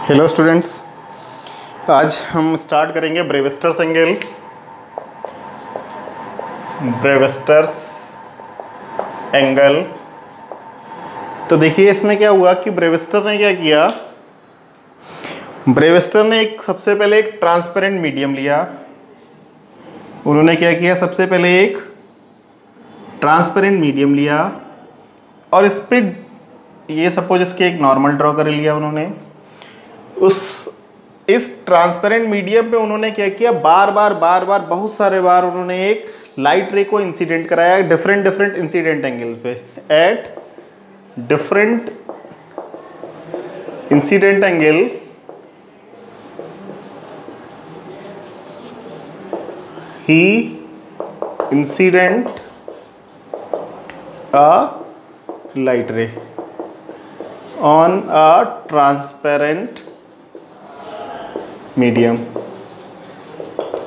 Hello students, आज हम start करेंगे ब्रेविस्टर्स एंगल। ब्रेविस्टर्स एंगल। तो देखिए इसमें क्या हुआ कि ब्रेविस्टर ने क्या किया, ब्रेविस्टर ने सबसे पहले एक ट्रांसपेरेंट मीडियम लिया। उन्होंने क्या किया, सबसे पहले एक ट्रांसपेरेंट मीडियम लिया और इस पे ये सपोज इसके एक नॉर्मल ड्रॉ कर लिया उन्होंने। इस ट्रांसपेरेंट मीडियम पे उन्होंने क्या किया, बार बार बहुत सारे बार उन्होंने एक लाइट रे को इंसिडेंट कराया डिफरेंट इंसिडेंट एंगल पे। At different incident angle he incident a light ray on a transparent medium।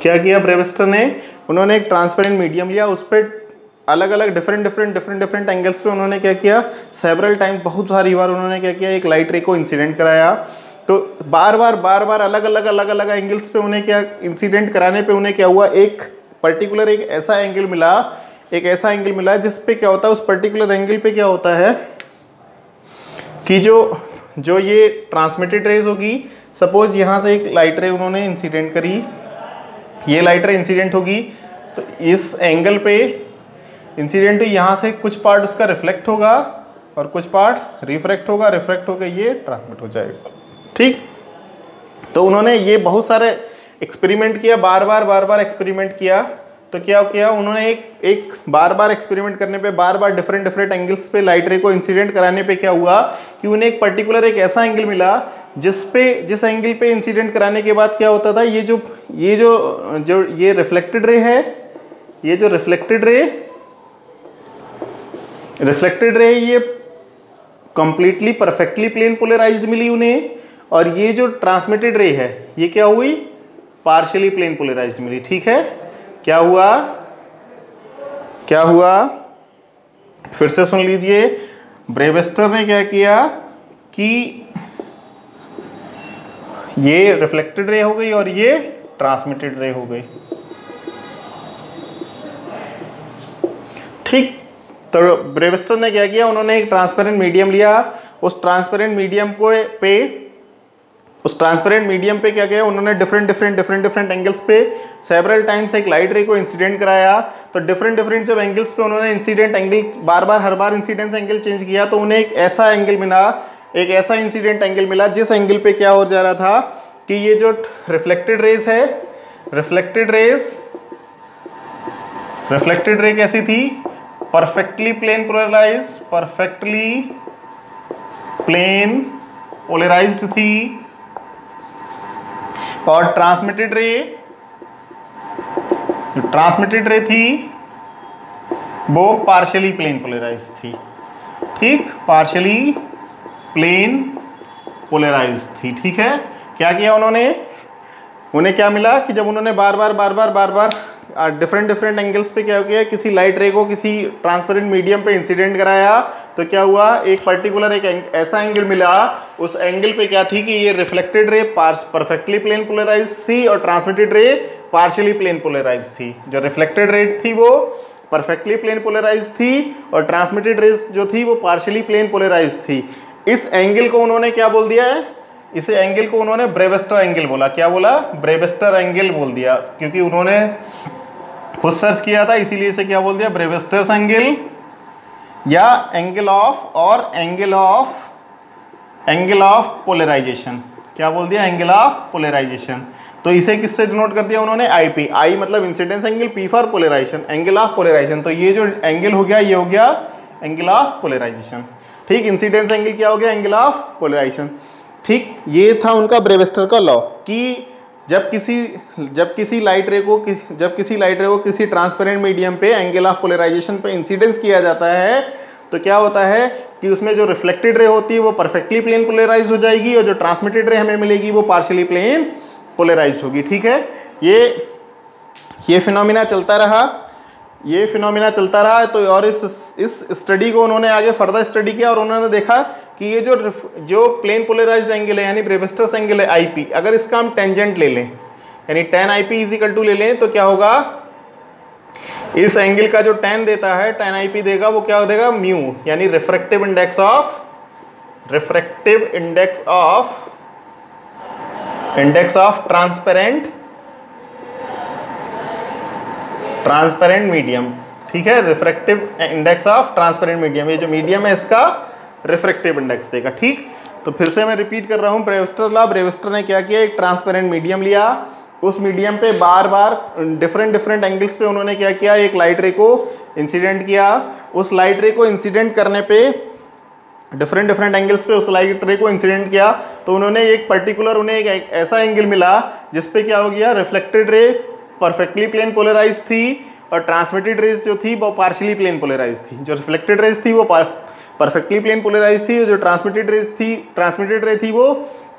क्या किया ब्रेविस्टर ने, उन्होंने एक ट्रांसपेरेंट मीडियम लिया, उस पर अलग अलग डिफरेंट एंगल्स पे उन्होंने क्या किया, सेवरल टाइम बहुत सारी बार उन्होंने क्या किया, एक लाइट रे को इंसिडेंट कराया। तो बार बार अलग अलग एंगल्स पे उन्हें क्या इंसिडेंट कराने पे उन्हें क्या हुआ, एक पर्टिकुलर एक ऐसा एंगल मिला जिस पे क्या होता है, उस पर्टिकुलर एंगल पे क्या होता है कि जो ये ट्रांसमिटेड रेज होगी, सपोज यहाँ से एक लाइट रे उन्होंने इंसिडेंट करी, ये लाइट रे इंसिडेंट होगी, तो इस एंगल पे इंसिडेंट हुई, यहाँ से कुछ पार्ट उसका रिफ्लेक्ट होगा और कुछ पार्ट रिफ्रैक्ट होकर ये ट्रांसमिट हो जाएगा। ठीक, तो उन्होंने ये बहुत सारे एक्सपेरिमेंट किया, बार बार एक्सपेरिमेंट किया। तो क्या किया उन्होंने, एक बार एक्सपेरिमेंट करने पे बार डिफरेंट एंगल्स पे लाइट रे को इंसिडेंट कराने पे क्या हुआ कि उन्हें एक पर्टिकुलर एक ऐसा एंगल मिला जिस एंगल पे इंसिडेंट कराने के बाद क्या होता था, ये रिफ्लेक्टेड रे है, ये जो रिफ्लेक्टेड रे ये कंप्लीटली परफेक्टली प्लेन पोलराइज्ड मिली उन्हें, और ये जो ट्रांसमिटेड रे है ये क्या हुई, पार्शियली प्लेन पोलराइज्ड मिली। ठीक है, क्या हुआ फिर से सुन लीजिए। ब्रेविस्टर ने क्या किया कि ये रिफ्लेक्टेड रे हो गई और ये ट्रांसमिटेड रे हो गई। ठीक, तो ब्रेविस्टर ने क्या किया, उन्होंने एक ट्रांसपेरेंट मीडियम लिया, उस ट्रांसपेरेंट मीडियम पे क्या किया उन्होंने, डिफरेंट एंगल्स पे सेवरल टाइम्स एक लाइट रे को इंसिडेंट कराया। तो डिफरेंट जब एंगल्स पे उन्होंने इंसिडेंट एंगल हर बार इंसिडेंस एंगल चेंज किया, तो उन्हें एक ऐसा इंसिडेंट एंगल मिला जिस एंगल पे क्या हो जा रहा था कि ये जो रिफ्लेक्टेड रे कैसी थी, परफेक्टली प्लेन पोलराइज्ड थी, और ट्रांसमिटेड रे थी वो पार्शियली प्लेन पोलराइज्ड थी। ठीक, पार्शियली प्लेन पोलराइज्ड थी। ठीक है, क्या किया उन्हें क्या मिला कि जब उन्होंने बार बार डिफरेंट एंगल्स पे क्या किया, किसी लाइट रे को किसी ट्रांसपेरेंट मीडियम पे इंसिडेंट कराया, तो क्या हुआ, एक पर्टिकुलर एक ऐसा एंगल मिला, उस एंगल पे क्या थी कि ये reflected ray perfectly plane polarised थी और ट्रांसमिटेड रे पार्शियली प्लेन पोलराइज्ड थी। जो रिफ्लेक्टेड रे थी वो परफेक्टली प्लेन पोलराइज्ड थी और ट्रांसमिटेड रे जो थी वो पार्शियली प्लेन पोलराइज्ड थी। इस एंगल को उन्होंने क्या बोल दिया है, इस एंगल को उन्होंने ब्रेविस्टर एंगल बोला। क्या बोला, ब्रेविस्टर एंगल बोल दिया, क्योंकि उन्होंने खुद सर्च किया था, इसीलिए इसे क्या बोल दिया, ब्रेविस्टर्स एंगल या एंगल ऑफ पोलराइजेशन। क्या बोल दिया, एंगल ऑफ पोलराइजेशन। तो इसे किससे डिनोट कर दिया उन्होंने, IP। आई मतलब incidence angle, P for polarisation, angle of polarisation. तो ये जो एंगल हो गया ये हो गया एंगल ऑफ पोलराइजेशन। ठीक, इंसिडेंस एंगल क्या हो गया, एंगल ऑफ पोलराइजेशन। ठीक, ये था उनका ब्रेविस्टर का लॉ कि जब किसी लाइट रे को किसी ट्रांसपेरेंट मीडियम पे एंगल ऑफ पोलराइजेशन पे इंसिडेंस किया जाता है, तो क्या होता है कि उसमें जो रिफ्लेक्टेड रे होती है वो परफेक्टली प्लेन पोलराइज्ड हो जाएगी और जो ट्रांसमिटेड रे हमें मिलेगी वो पार्शियली प्लेन पोलराइज्ड होगी। ठीक है, ये फिनोमिना चलता रहा। तो और इस स्टडी को उन्होंने आगे फर्दर स्टडी किया और उन्होंने देखा कि ये जो प्लेन पोलराइज्ड एंगल है यानी ब्रेविस्टर्स एंगल है आईपी, अगर इसका हम टेंजेंट ले लें यानी tan IP इजिकल टू ले लें तो क्या होगा, इस एंगल का जो tan देता है tan IP देगा वो क्या देगा म्यू, यानी refractive index of transparent medium. ठीक है, refractive index of transparent medium, ये जो मीडियम है इसका रिफ्रैक्टिव इंडेक्स देगा। ठीक, तो फिर से मैं रिपीट कर रहा हूँ ब्रेविस्टर लॉ। ब्रेविस्टर ने क्या किया, एक ट्रांसपेरेंट मीडियम लिया, उस मीडियम पे बार बार डिफरेंट एंगल्स पे उन्होंने क्या किया, एक लाइट रे को इंसिडेंट किया। उस लाइट रे को इंसिडेंट करने पे डिफरेंट एंगल्स पे उस लाइट रे को इंसिडेंट किया तो उन्होंने एक पर्टिकुलर उन्हें एक ऐसा एंगल मिला जिसपे क्या हो गया, reflected ray perfectly plane polarise थी और ट्रांसमिटेड रेज जो थी वो पार्शियली प्लेन पोलराइज थी। जो रिफ्लेक्टेड रेज थी वो परफेक्टली प्लेन पोलराइज थी, जो ट्रांसमिटेड रे थी वो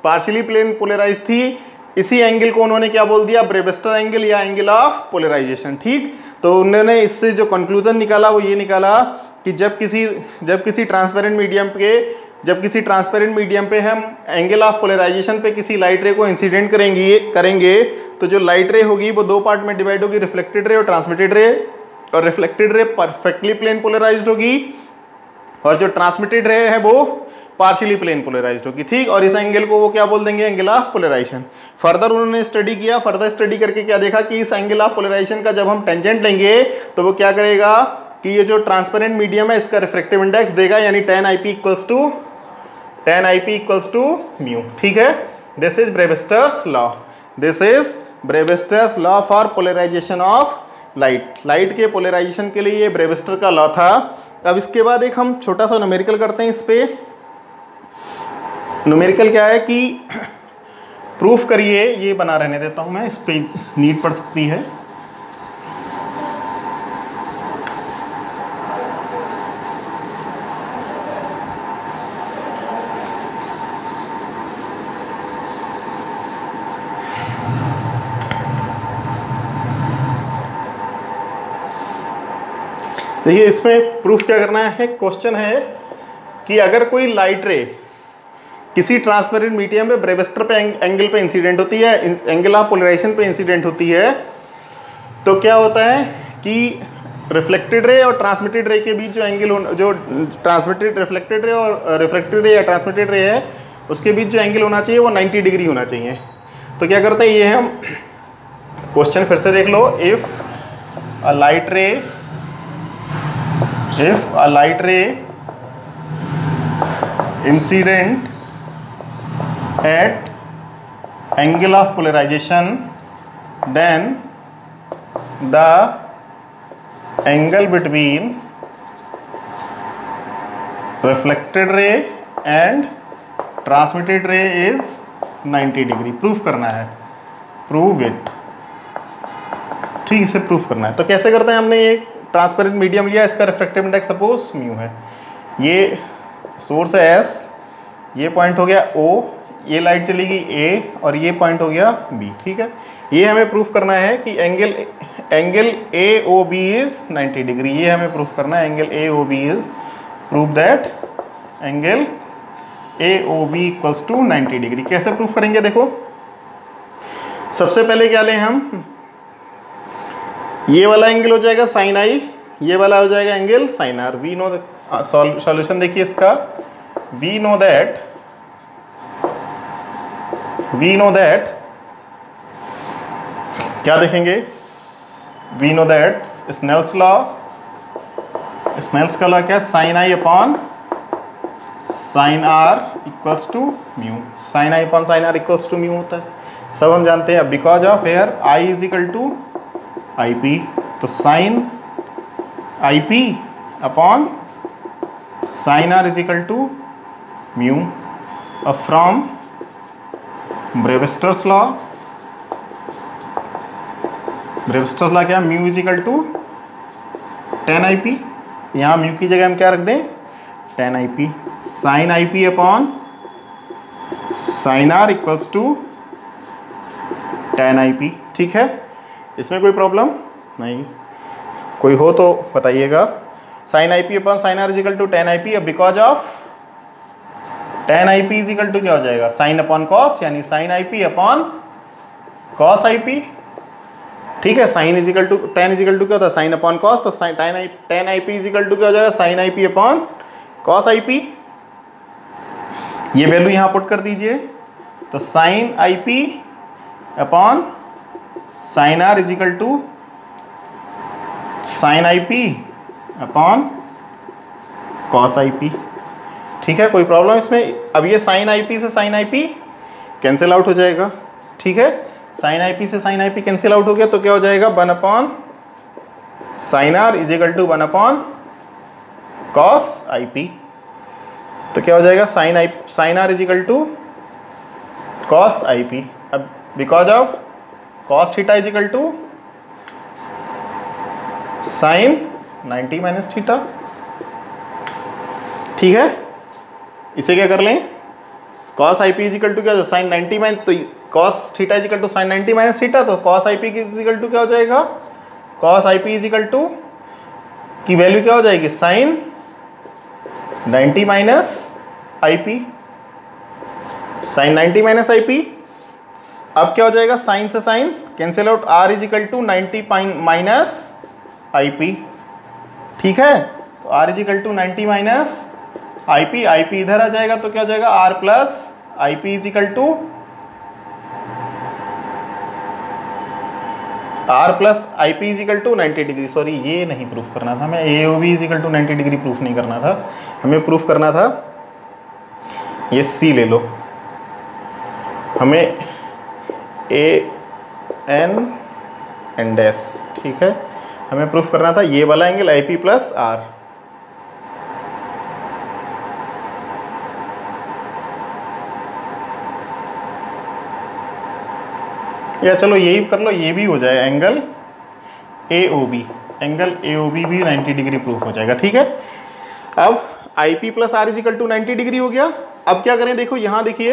पार्शियली प्लेन पोलराइज थी। इसी एंगल को उन्होंने क्या बोल दिया, ब्रेविस्टर एंगल या एंगल ऑफ पोलराइजेशन। ठीक, तो उन्होंने इससे जो कंक्लूजन निकाला वो ये निकाला कि जब किसी ट्रांसपेरेंट मीडियम पे हम एंगल ऑफ पोलराइजेशन पे किसी लाइट रे को इंसिडेंट करेंगे तो जो लाइट रे होगी वो दो पार्ट में डिवाइड होगी, रिफ्लेक्टेड रे और ट्रांसमिटेड रे। और reflected ray perfectly plane polarised होगी और जो ट्रांसमिटेड रे है वो पार्शियली प्लेन पोलराइज्ड होगी। ठीक, और इस एंगल को वो क्या बोल देंगे, एंगल ऑफ पोलराइजेशन। फर्दर उन्होंने स्टडी किया, फर्दर स्टडी करके क्या देखा कि इस एंगल ऑफ पोलराइजेशन का जब हम टेंजेंट लेंगे तो वो क्या करेगा कि ये जो ट्रांसपेरेंट मीडियम है इसका रिफ्रैक्टिव इंडेक्स देगा, यानी tan IP equals to mu. ठीक है, this is Brewster's law for polarisation of light के पोलराइजेशन के लिए ये ब्रेविस्टर का लॉ था। अब इसके बाद एक हम छोटा सा न्यूमेरिकल करते हैं। इस पे न्यूमेरिकल क्या है कि प्रूफ करिए, ये बना रहने देता हूं मैं, इस पे नीड पड़ सकती है। देखिए इसमें प्रूफ क्या करना है, क्वेश्चन है कि अगर कोई लाइट रे किसी ट्रांसपेरेंट मीडियम में ब्रेविस्टर पे एंगल पे इंसिडेंट होती है, एंगल ऑफ पोलराइजेशन पे इंसिडेंट होती है, तो क्या होता है कि रिफ्लेक्टेड रे और ट्रांसमिटेड रे के बीच जो एंगल, जो रिफ्लेक्टेड रे और रिफ्लेक्टेड रे या ट्रांसमिटेड रे है उसके बीच जो एंगल होना चाहिए वो 90 डिग्री होना चाहिए। तो क्या करते हैं, ये हम क्वेश्चन फिर से देख लो। If a light ray incident at angle of polarization, then the angle between reflected ray and transmitted ray is 90 degree. Proof करना है, प्रूव इट। ठीक, इसे प्रूफ करना है। तो कैसे करते हैं, हमने ये ट्रांसपेरेंट मीडियम लिया, इसका रिफ्रैक्टिव इंडेक्स सपोज म्यू है, ये सोर्स है S, ये पॉइंट हो गया O, ये लाइट चली गई A और ये पॉइंट हो गया B। ठीक है, ये हमें प्रूफ करना है कि एंगल AOB इज 90 डिग्री। ये हमें प्रूफ करना है, angle AOB is, proof that angle AOB equals to 90 degree. कैसे प्रूफ करेंगे, देखो सबसे पहले क्या लें हम, ये वाला एंगल हो जाएगा साइन I, ये वाला हो जाएगा angle sine R। We know, solution देखिए इसका, वी नो दैट क्या देखेंगे, वी नो दैट स्नेल्स का लॉ क्या है, sine I upon sine R equals to mu. Sine I upon sine R equals to mu होता है, सब हम जानते हैं। Because of here I is equal to IP, तो sine IP upon sine R is equal to mu. अब from Brewster's law क्या, mu is equal to tan IP, यहाँ म्यू की जगह हम क्या रख दें, tan IP, sine IP upon sine R equals to tan IP। ठीक है, इसमें कोई प्रॉब्लम नहीं, कोई हो तो बताइएगा। Sine IP upon sine R is equal to tan IP। अब because of tan I P is equal to क्या हो जाएगा, साइन अपॉन कॉस, यानी sine I P upon cos I P. ठीक है, sine equal to tan equal to क्या होता है, साइन अपॉन कॉस, तो tan I P is equal to क्या हो जाएगा, sine I P upon cos I P. ये वैल्यू यहाँ पुट कर दीजिए, तो sine I P upon sine R is equal to sine I P upon cos I P. ठीक है, कोई प्रॉब्लम इसमें? अब ये साइन आई पी से sine I P cancel out हो जाएगा। ठीक है, साइन आई पी से sine I P cancel out हो गया, तो क्या हो जाएगा, 1 upon sine R is equal to 1 upon cos I P. तो क्या हो जाएगा, sine R is equal to cos I P. अब because of cos theta is equal to sine 90 minus theta. ठीक है, इसे क्या कर लें, cos I P is equal to क्या हो जाएगा, साइन 90 माइनस, तो cos theta is equal to sine 90 minus theta, तो cos I P is equal to क्या हो जाएगा, cos I P is equal to की वैल्यू क्या हो जाएगी, sine 90 minus I P, sine 90 minus I P. अब क्या हो जाएगा, साइन से sine cancel out, R is equal to 90 minus I P. ठीक है, तो R is equal to 90 minus I P, I P इधर आ जाएगा, तो क्या हो जाएगा, R plus I P is equal to R plus I P is equal to 90 degree. Sorry, ये नहीं प्रूफ करना था हमें, A O B is equal to 90 degree proof नहीं करना था हमें, प्रूफ करना था ये सी ले लो, हमें ए एन एंड एस। ठीक है, हमें प्रूफ करना था ये वाला angle I P plus R. या चलो यही कर लो, ये भी हो जाए angle A O B, angle A O B भी 90 डिग्री प्रूफ हो जाएगा। ठीक है, अब I P plus R is equal to 90 degree हो गया। अब क्या करें, देखो यहाँ देखिए,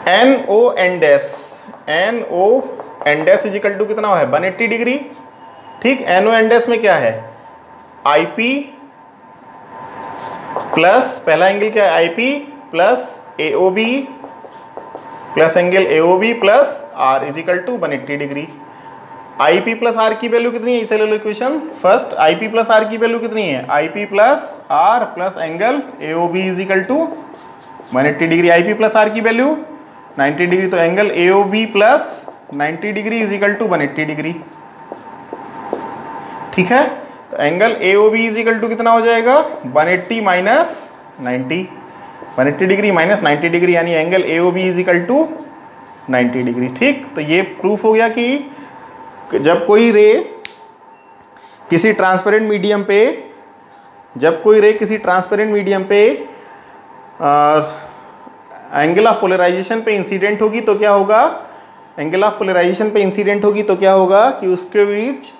N O and S, N O and S equal to कितना है, 180 डिग्री। ठीक, एन ओ एंड एस में क्या है, आई पी प्लस पहला एंगल क्या है, I P plus A O B plus angle A O B plus R is equal to 180 degree. I P plus R की वैल्यू कितनी है, इसे ले लो equation first, I P plus R की वैल्यू कितनी है, I P plus R plus angle A O B is equal to 180 degree. I P plus R की वैल्यू 90 डिग्री, तो angle A O B plus 90 degree equal to 180 degree. ठीक है, तो angle A O B is equal to कितना हो जाएगा, 180 minus 90, 180 degree minus 90 degree, यानी angle A O B is equal to 90 degree. ठीक, तो ये प्रूफ हो गया कि जब कोई रे किसी ट्रांसपेरेंट मीडियम पे, जब कोई रे किसी ट्रांसपेरेंट मीडियम पे एंगल ऑफ पोलराइजेशन पे इंसिडेंट होगी तो क्या होगा, एंगल ऑफ पोलराइजेशन पे इंसिडेंट होगी तो क्या होगा कि उसके बीच,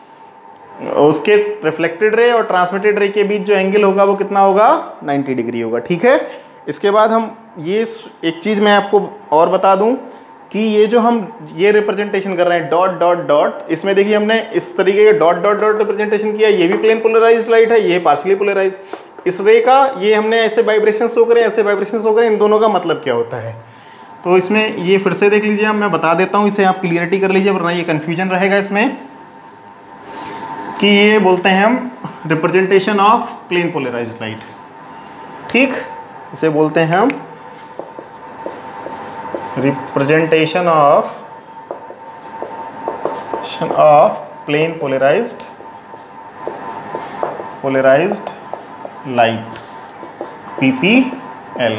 उसके रिफ्लेक्टेड रे और ट्रांसमिटेड रे के बीच जो एंगल होगा वो कितना होगा, 90 डिग्री होगा। ठीक है, इसके बाद हम ये एक चीज़ मैं आपको और बता दूं कि ये जो हम ये रिप्रेजेंटेशन कर रहे हैं डॉट डॉट डॉट, इसमें देखिए हमने इस तरीके का डॉट डॉट डॉट रिप्रेजेंटेशन किया, ये भी प्लेन पोलराइज्ड लाइट है, ये पार्शियली पोलराइज्ड। इस रे का ये हमने ऐसे वाइब्रेशन शो करें, ऐसे वाइब्रेशन शो करें, इन दोनों का मतलब क्या होता है, तो इसमें ये फिर से देख लीजिए, मैं बता देता हूँ, इसे आप क्लियरिटी कर लीजिए वरना ये कन्फ्यूजन रहेगा इसमें, कि ये बोलते हैं हम representation of plane polarised light. ठीक, इसे बोलते हैं हम representation of plane polarised light, PPL,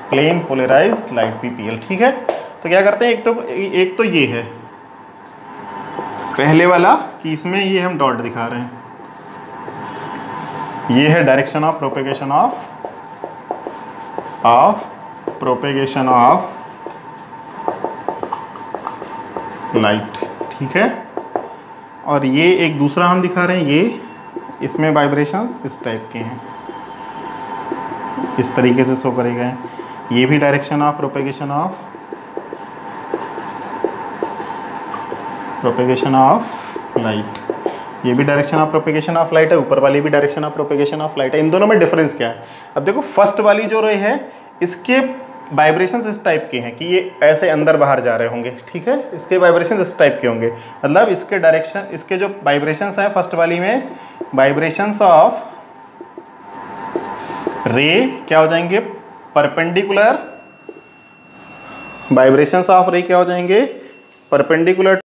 plane polarised light PPL। ठीक है, तो क्या करते हैं, एक तो ये है पहले वाला कि इसमें ये हम डॉट दिखा रहे हैं, ये है direction of propagation of light. ठीक है, और ये एक दूसरा हम दिखा रहे हैं, ये इसमें वाइब्रेशंस इस टाइप के हैं, इस तरीके से शो करे गए हैं, ये भी direction of propagation of light, ये भी direction of propagation of light है, ऊपर वाली भी direction of propagation of light है। इन दोनों में डिफरेंस क्या है? अब देखो फर्स्ट वाली जो रे है इसके वाइब्रेशंस इस टाइप के हैं कि ये ऐसे अंदर बाहर जा रहे होंगे, ठीक है, इसके वाइब्रेशंस इस टाइप के होंगे, मतलब इसके डायरेक्शन, इसके जो वाइब्रेशंस हैं फर्स्ट वाली में, वाइब्रेशंस ऑफ रे क्या हो जाएंगे? परपेंडिकुलर, वाइब्रेशंस ऑफ रे क्या हो जाएंगे? परपेंडिकुलर